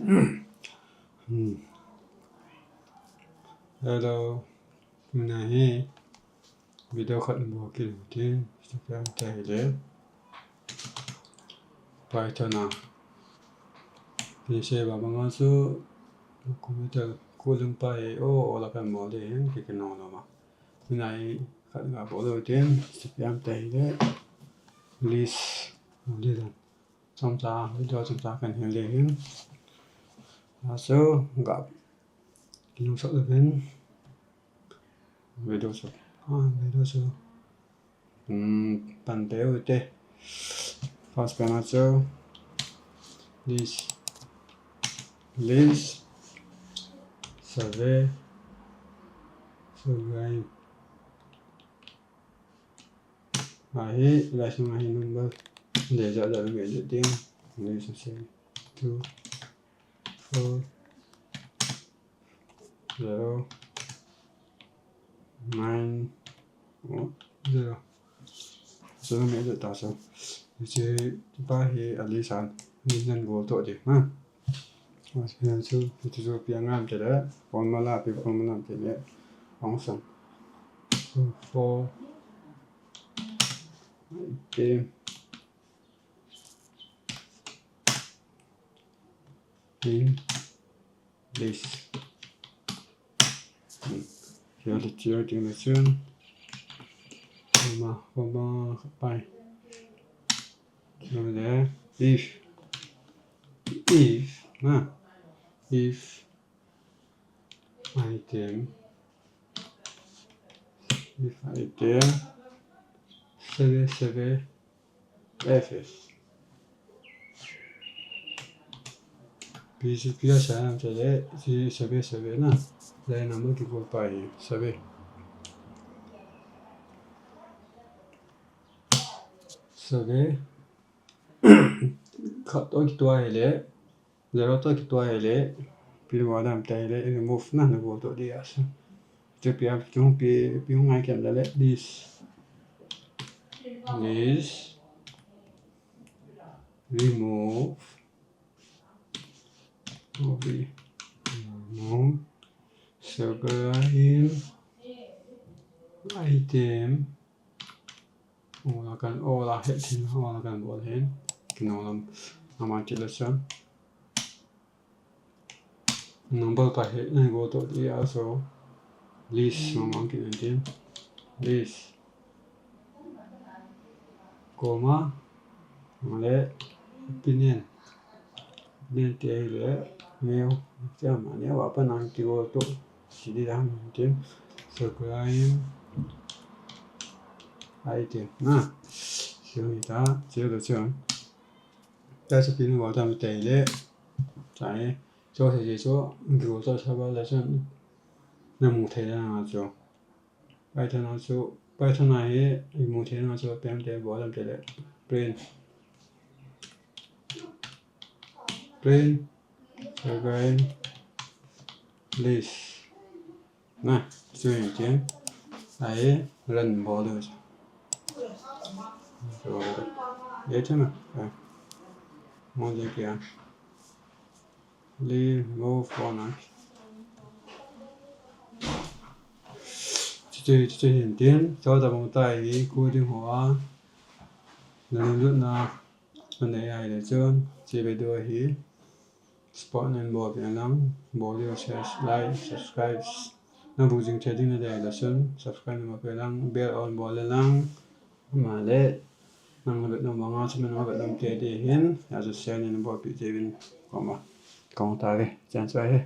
Hello, Code Nei video khẩn bộ kỳ đầu tiên sẽ em chạy để Python nào thì sẽ vào bằng số computer cô dùng bài ô là cái mẫu để cái nào mà Code Nei khẩn là bộ đầu tiên sẽ em chạy để list đi rồi xong ra video chúng ta cần hiểu liền số gặp dùng số được đến video số bàn téo thế first panel this list survey survey aí lại sang aí number để dựa dựa người dựa tiếng người sẽ 2 4 0 9 0 số người dựa tạo số chứ ba thì ở lý sản nhân vô tội gì ha hiện số thì số tiếng Anh cái đấy còn mà là việc còn mà làm cái đấy phóng sản for game in list giờ thì chưa tiếng là xuyên mà bài rồi đấy if ha if item CV FF BCP가 잘하는 자에 CV나 내 남은 기본 파일 CV tôi tua hele zero tôi tua hele pil wala am taile remove na go to di as je pia chung pi ngai kem la le this remove circle in item là hệ thiên là cần bộ hết cái nào làm mà chỉ là xong number phải hệ này go to đi also list mà cái này tiền list comma mà opinion nên thì mail chứ mà nếu mà bên anh thì go to chỉ đi làm tiền circle in item na siêu ta siêu được chưa ta sẽ biến vào trong tệ lệ trái cho thì số kiểu cho bao là chân nằm một thế nào cho Python này một thế nào cho bên để bỏ làm tệ lệ print again list này siêu tiếng đấy lần bỏ được rồi dễ chứ mà món gì kìa remove one chỉ hiện tiến cho ta một tay cố định hóa lần lượt là vấn đề ai để chơi chỉ về đôi hí spot nên bỏ biển lắm bỏ điều share like subscribe nó bù dừng trading là để là sân subscribe mà phải lăng bell on bỏ lên lăng mà lệ năng lực đồng bằng cho mình hoạt động kế để hiến, giờ sẽ nên bỏ bị chế bên còn ta về, chẳng sao hết.